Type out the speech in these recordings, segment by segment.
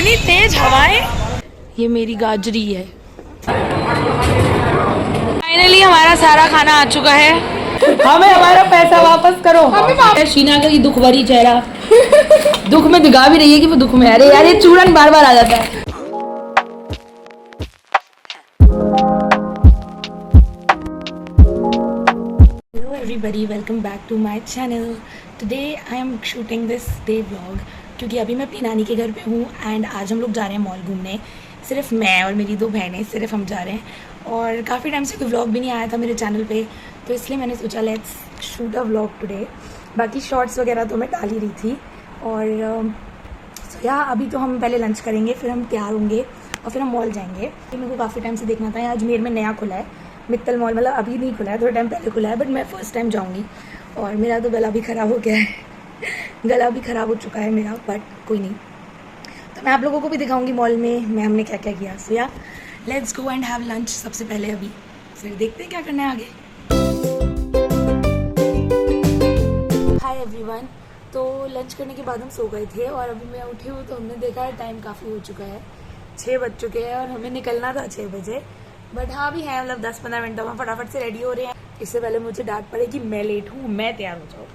इतनी तेज हवाएं। ये मेरी गाजरी है। फाइनली हमारा सारा खाना आ चुका है। हमें हमारा पैसा वापस करो। शीना का ये दुख भरी चेहरा दुख में दिखा भी रही है कि वो दुख में। अरे यार ये चूरन बार बार आ जाता है। Hello everybody, welcome back to my channel. Today I am shooting this day vlog क्योंकि अभी मैं अपनी नानी के घर पे हूँ एंड आज हम लोग जा रहे हैं मॉल घूमने। सिर्फ मैं और मेरी 2 बहनें, सिर्फ हम जा रहे हैं। और काफ़ी टाइम से कोई व्लॉग भी नहीं आया था मेरे चैनल पे, तो इसलिए मैंने सोचा let's shoot a vlog today. बाकी शॉर्ट्स वगैरह तो मैं डाल ही रही थी। और अभी तो हम पहले लंच करेंगे, फिर हम तैयार होंगे और फिर हम मॉल जाएंगे। मेरे को काफ़ी टाइम से देखना था, अजमेर में नया खुला है मित्तल मॉल। मतलब अभी नहीं खुला है, थोड़ा टाइम पहले खुला है, बट मैं फ़र्स्ट टाइम जाऊँगी। और मेरा तो गला भी ख़राब हो गया है गला भी ख़राब हो चुका है मेरा, बट कोई नहीं। तो मैं आप लोगों को भी दिखाऊंगी मॉल में हमने क्या क्या किया। So let's go and have lunch सबसे पहले अभी, फिर देखते हैं क्या करना है आगे। Hi everyone. तो लंच करने के बाद हम सो गए थे और अभी मैं उठी हूँ तो हमने देखा है टाइम काफ़ी हो चुका है, 6 बज चुके हैं और हमें निकलना था 6 बजे। बट हाँ भी है, मतलब 10-15 मिनट तो हम फटाफट से रेडी हो रहे हैं। इससे पहले मुझे डांट पड़ेगी, मैं लेट हूँ, मैं तैयार हो जाऊँ।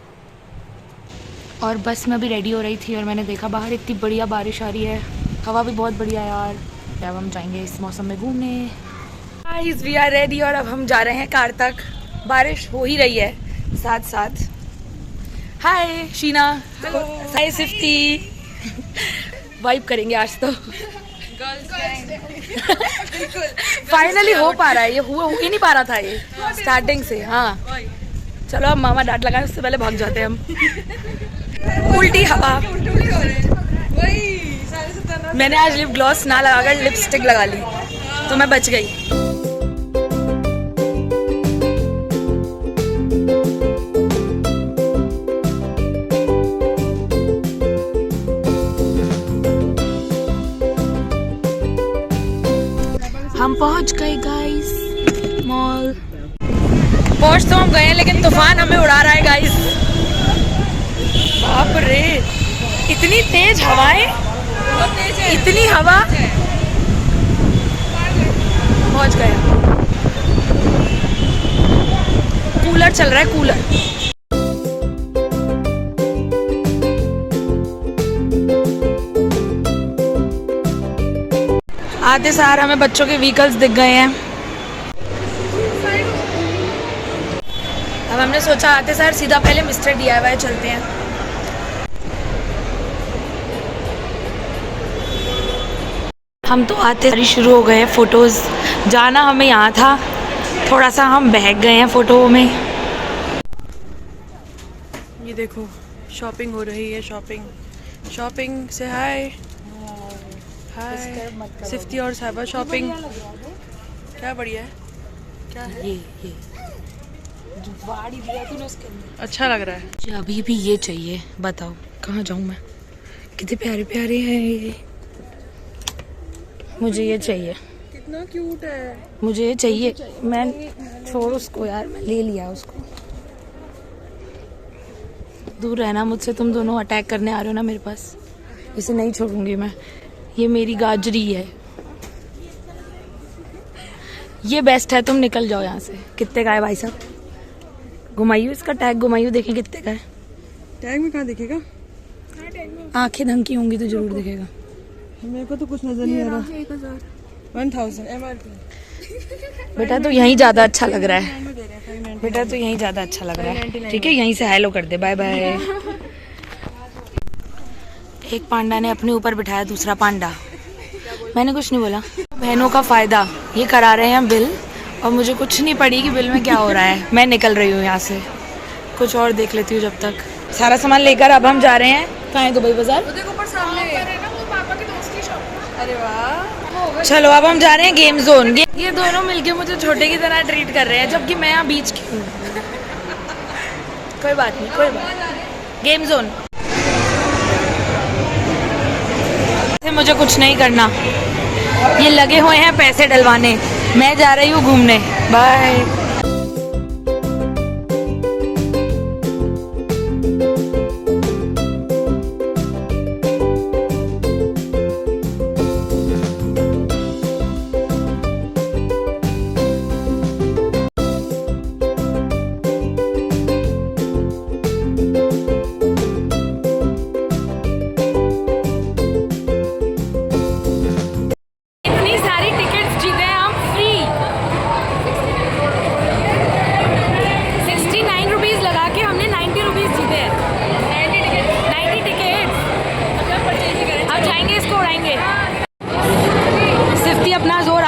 और बस मैं भी रेडी हो रही थी और मैंने देखा बाहर इतनी बढ़िया बारिश आ रही है, हवा भी बहुत बढ़िया है यार। अब हम जाएंगे इस मौसम में घूमने। गाइस वी आर रेडी और अब हम जा रहे हैं कार तक। बारिश हो ही रही है साथ साथ। हाय शीना, हाय सिफ्ती। वाइब करेंगे आज तो। फाइनली हो पा रहा है, ये हो ही नहीं पा रहा था ये स्टार्टिंग से। हाँ चलो अब मामा डांट लगाए उससे पहले भाग जाते हैं हम। उल्टी हवा। मैंने आज लिप ग्लॉस ना लगाकर लिपस्टिक लगा ली तो मैं बच गई। हम पहुंच गए गाइस मॉल। पहुंच तो हम गए हैं लेकिन तूफान हमें उड़ा रहा है गाइस। बाप रे इतनी तेज हवाएं, इतनी हवा। पहुंच गए, कूलर चल रहा है, कूलर। आते सार हमें बच्चों के व्हीकल्स दिख गए हैं। अब हमने सोचा आते सार सीधा पहले मिस्टर DIY चलते हैं। हम तो आते ही शुरू हो गए फोटोज़। जाना हमें यहाँ था, थोड़ा सा हम बहक गए हैं फ़ोटो में। ये देखो शॉपिंग हो रही है, शॉपिंग से हाय सिफ्ती और साहिबा शॉपिंग। क्या बढ़िया है, क्या है ये वाड़ी दिया तूने उसके अंदर, अच्छा लग रहा है। मुझे अभी भी ये चाहिए। बताओ कहाँ जाऊँ मैं, कितने प्यारे प्यारे हैं ये। मुझे ये चाहिए, कितना क्यूट है। मुझे ये चाहिए। मैं छोड़ उसको यार, मैं ले लिया उसको। दूर रहना मुझसे, तुम दोनों अटैक करने आ रहे हो ना मेरे पास, इसे नहीं छोड़ूंगी मैं। ये मेरी गाजरी है, ये बेस्ट है। तुम निकल जाओ यहाँ से। कितने का है भाई साहब? घुमाइयो इसका टैग, घुमाइयो, देखें कितने का है। टैग में कहाँ दिखेगा? आंखें ढंग की होंगी तो जरूर दिखेगा। मेरे को तो कुछ नजर नहीं आ रहा। 1000 MRP। बेटा तो यहीं ज़्यादा अच्छा लग रहा है, बेटा तो यहीं ज़्यादा अच्छा लग रहा है। ठीक है यहीं से हेलो कर दे, बाय बाय। एक पांडा ने अपने ऊपर बिठाया दूसरा पांडा। मैंने कुछ नहीं बोला। बहनों का फ़ायदा, ये करा रहे हैं बिल और मुझे कुछ नहीं पड़ी कि बिल में क्या हो रहा है। मैं निकल रही हूँ यहाँ से, कुछ और देख लेती हूँ जब तक। सारा सामान लेकर अब हम जा रहे हैं। कहाँ है? दुबई बाजार। अरे वाह। चलो अब हम जा रहे हैं गेम जोन। ये दोनों मिलके मुझे छोटे की तरह ट्रीट कर रहे हैं, जबकि मैं यहाँ बीच की हूँ। कोई बात नहीं, कोई बात नहीं। गेम जोन मुझे कुछ नहीं करना, ये लगे हुए हैं पैसे डलवाने। मैं जा रही हूँ घूमने, बाय।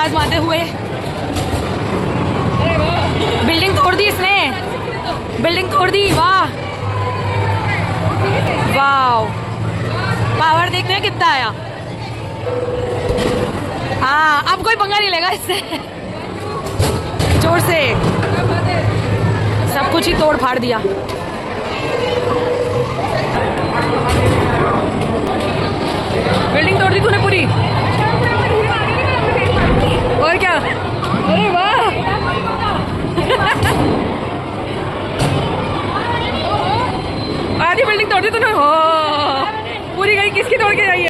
आजमाते हुए। बिल्डिंग तोड़ दी इसने, बिल्डिंग तोड़ दी। वाह वाह, पावर देखते हैं कितना आया। हाँ, अब कोई पंगा नहीं लेगा इससे। जोर से सब कुछ ही तोड़ फाड़ दिया। बिल्डिंग तोड़ दी तूने पूरी। और क्या, अरे वाह। आधी बिल्डिंग तोड़ दी तूने। हो पूरी गई, किसकी तोड़ के जाइए।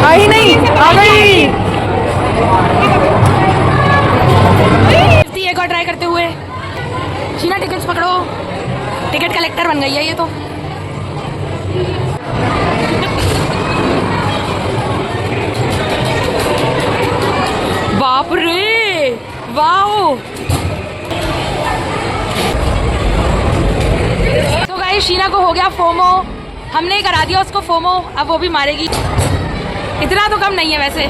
आई नहीं, आ गई। एक और ट्राई करते हुए। शीना टिकट्स पकड़ो, टिकट कलेक्टर बन गई है ये तो। बाप रे, वाओ। तो गाइस शीना को हो गया फोमो, हमने करा दिया उसको फोमो, अब वो भी मारेगी। इतना तो कम नहीं है वैसे,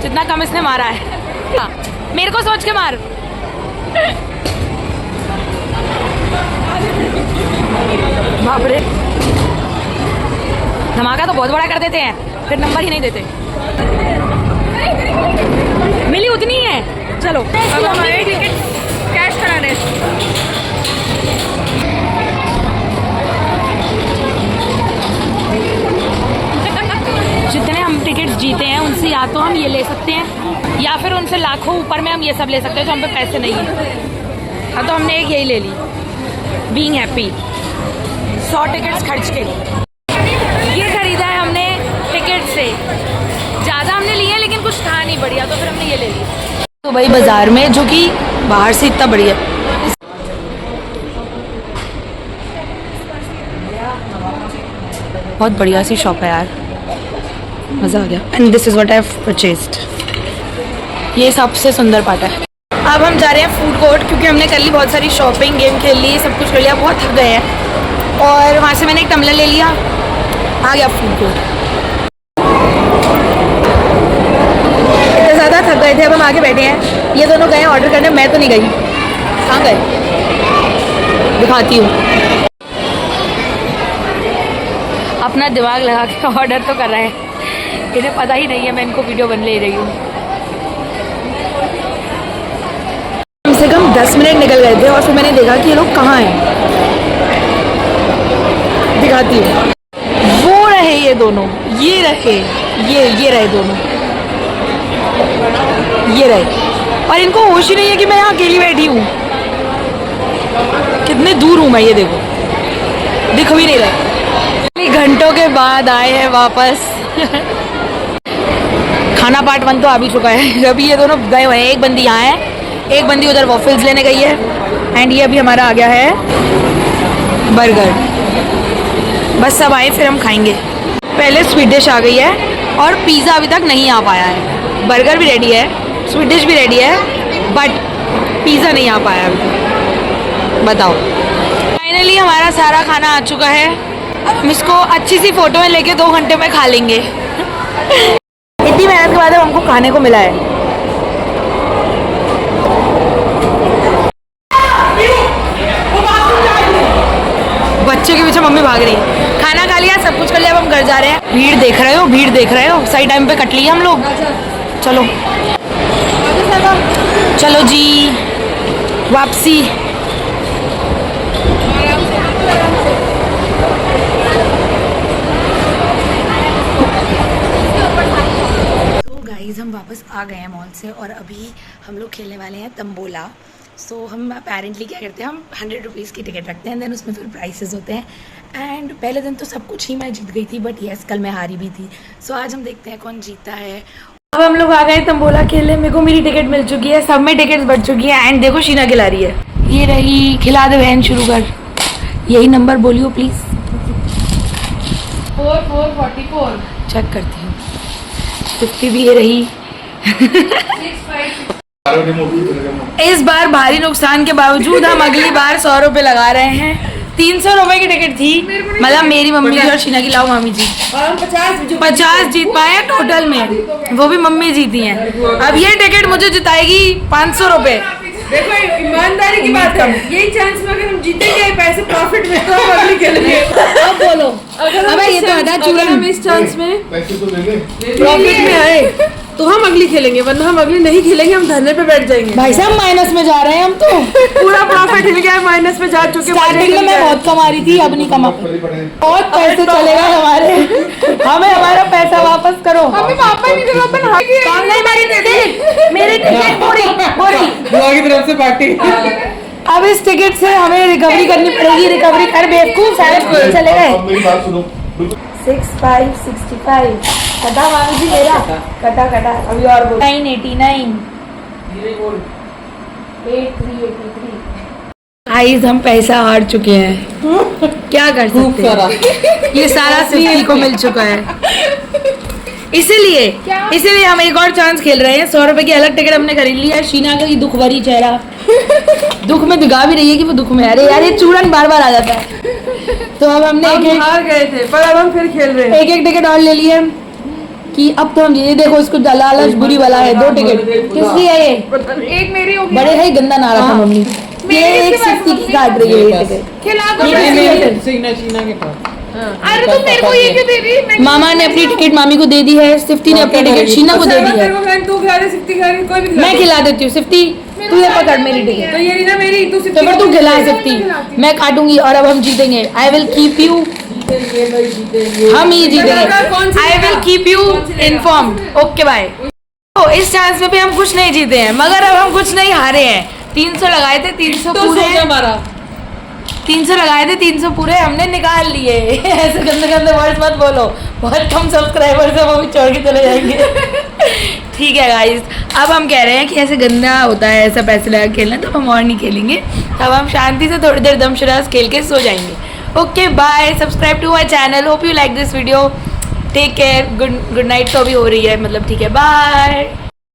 जितना कम इसने मारा है। हाँ, मेरे को सोच के मार। बाप रे, धमाका तो बहुत बड़ा कर देते हैं, फिर नंबर ही नहीं देते। मिली उतनी है। चलो अब हमारे टिकट कैश कराने। जितने हम टिकट्स जीते हैं उनसे या तो हम ये ले सकते हैं, या फिर उनसे लाखों ऊपर में हम ये सब ले सकते हैं जो हम पे पैसे नहीं है। हाँ, तो हमने एक यही ले ली, बीइंग हैप्पी। 100 टिकट्स खर्च के ये खरीदा है हमने टिकट से। ज़्यादा हमने लिए लेकिन कुछ था नहीं बढ़िया, तो फिर हमने ये ले लिया। तो भाई बाजार में, जो कि बाहर से इतना बढ़िया। बहुत बढ़िया सी शॉप है यार, मज़ा आ गया। And this is what I have purchased. ये सबसे सुंदर पार्ट है। अब हम जा रहे हैं फूड कोर्ट, क्योंकि हमने कर ली बहुत सारी शॉपिंग, गेम खेल ली, सब कुछ कर लिया, बहुत थक गए हैं। और वहाँ से मैंने एक टम्बलर ले लिया, आ गया फूड कोर्ट। इतना ज़्यादा थक गए थे, अब हम आगे बैठे हैं। ये दोनों गए ऑर्डर करने, मैं तो नहीं गई। कहाँ गए दिखाती हूँ। अपना दिमाग लगा के ऑर्डर तो कर रहे हैं, इन्हें पता ही नहीं है मैं इनको वीडियो बन ले रही हूँ। कम से कम 10 मिनट निकल गए थे और फिर मैंने देखा कि ये लोग कहाँ हैं। दिखाती हूँ। वो रहे ये दोनों, ये रहे, ये रहे दोनों, ये रहे। और इनको होश ही नहीं है कि मैं यहाँ अकेली बैठी हूँ। कितने दूर हूँ मैं, ये देखो, दिख भी नहीं रहा। घंटों के बाद आए हैं वापस। खाना पार्ट 1 तो आ भी चुका है। अभी ये दोनों गए हुए हैं, एक बंदी यहाँ है, एक बंदी उधर वॉफल्स लेने गई है। एंड ये अभी हमारा आ गया है बर्गर। बस सब आए फिर हम खाएंगे। पहले स्वीट डिश आ गई है और पिज़्ज़ा अभी तक नहीं आ पाया है। बर्गर भी रेडी है, स्वीट डिश भी रेडी है, बट पिज़्ज़ा नहीं आ पाया अभी तक। बताओ। फाइनली हमारा सारा खाना आ चुका है। अब हम इसको अच्छी सी फोटो में लेके 2 घंटे में खा लेंगे। इतनी मेहनत के बाद हमको खाने को मिला है। बच्चे के पीछे मम्मी भाग रही है। खाना खा लिया, सब कुछ कर लिया, अब हम घर जा रहे हैं। भीड़ देख रहे हो, भीड़ देख रहे हो, सही टाइम पे कट लिया हम लोग। चलो चलो जी, वापसी। हम वापस आ गए हैं मॉल से और अभी हम लोग खेलने वाले हैं तंबोला। सो हम अपेरेंटली क्या करते हैं, हम 100 रुपीज़ की टिकट रखते हैं, देन उसमें फिर प्राइसेस होते हैं। एंड पहले दिन तो सब कुछ ही मैं जीत गई थी, बट यस कल मैं हारी भी थी। सो आज हम देखते हैं कौन जीता है। अब हम लोग आ गए तंबोला खेलने। मेरे को मेरी टिकट मिल चुकी है, सब में टिकट्स बढ़ चुकी है। एंड देखो शीना खिला रही है, ये रही। खिला दे बहन, शुरू कर। यही नंबर बोलियो प्लीज़। 4444 चेक करती हूँ। 50 भी ये रही। इस बार भारी नुकसान के बावजूद हम अगली बार 100 रुपये लगा रहे हैं। 300 रुपए की टिकट थी, मतलब मेरी मम्मी की और शीना की। लाओ मामी जी, और हम 50 जीत पाए टोटल में, वो भी मम्मी जीती हैं। अब ये टिकट मुझे जिताएगी 500 रुपए। देखो ईमानदारी की बात है, यही चांस में अगर हम जीतेंगे पैसे प्रॉफिट में तो हम अगली खेलेंगे। अब बोलो, अबे ये तो आधा चूरन। हम इस चांस में पैसे तो देंगे। प्रॉफिट में आए तो हम अगली खेलेंगे, वरना हम अगली नहीं खेलेंगे, हम धरने पे बैठ जाएंगे। भाई साहब माइनस में जा रहे हैं हम तो। पूरा प्रॉफिट हिल गया, माइनस में जा चुके। स्टार्टिंग में मैं बहुत कमा रही थी, अब नहीं कमा। बहुत पैसे चले गए हमारे, हमें हमारा पैसा वापस करो। हमें वापस नहीं देगा, अपन हार गए। कौन नहीं मेरी टिकट पूरी पूरी। बुआ की तरफ से पार्टी। अब इस टिकट से हमें रिकवरी करनी पड़ेगी। रिकवरी कर बेवकूफ, सारे पैसे चले गए। अब मेरी बात सुनो, 6565 कटा मामी जी मेरा, कटा अभी और बोल। 989 8383। गाइस हम पैसा हार चुके हैं, क्या कर सकते हैं। ये सारा सिर्फ को मिल चुका है, इसीलिए हम एक और चांस खेल रहे हैं। 100 रुपए की अलग टिकट हमने खरीद लिया है। शीना का ये दुख भरी चेहरा, दुख में दिखा भी रही है कि वो दुख में। अरे यार ये चूरन बार बार आ जाता है। तो अब हमने एक हार गए थे, पर अब हम फिर खेल रहे हैं। एक टिकट और ले लिए कि अब तो हम ये देखो, इसको लालच बुरी वाला है। 2 टिकट किस लिए है ये? एक मेरी होगी, बड़े है गंदा नारा था मम्मी। ये 160 की काट रही है ये टिकट। खिला दो। अरे तो मेरे को ये क्यों दे रही? मामा ने अपनी टिकट मामी को दे दी है, सिफ्ती ने अपनी टिकट शीना को दे दी है। तू खिला दे, सिफ्ती खिला दे, कोई भी खिला मैं खिला देती हूँ सिफ्ती, तू ये पकड़ मेरी टिकट। तो ये नहीं ना मेरी, तू तो फिर तू खिला सिफ्ती, मैं काटूंगी और अब हम जीतेंगे। आई विल कीप यू, हम ही जीतेंगे। I will keep you informed. Okay bye. तो इस चांस में भी हम कुछ नहीं जीते हैं, मगर अब हम कुछ नहीं हारे हैं। 300 लगाए थे, 300 पूरे। 300 लगाए थे, 300 पूरे हमने निकाल लिए। ऐसे गंदे गंदे वर्ड्स मत बोलो, बहुत कम सब्सक्राइबर्स है, वो भी छोड़ के चले जाएंगे। ठीक है गाइस, अब हम कह रहे हैं कि ऐसे गंदा होता है, ऐसा पैसे लगा खेलना, तो हम और नहीं खेलेंगे। अब हम शांति से थोड़ी देर दमशराज खेल के सो जाएंगे। Okay bye, subscribe to my channel, hope you like this video, take care, good night तो अभी हो रही है, मतलब ठीक है, बाय।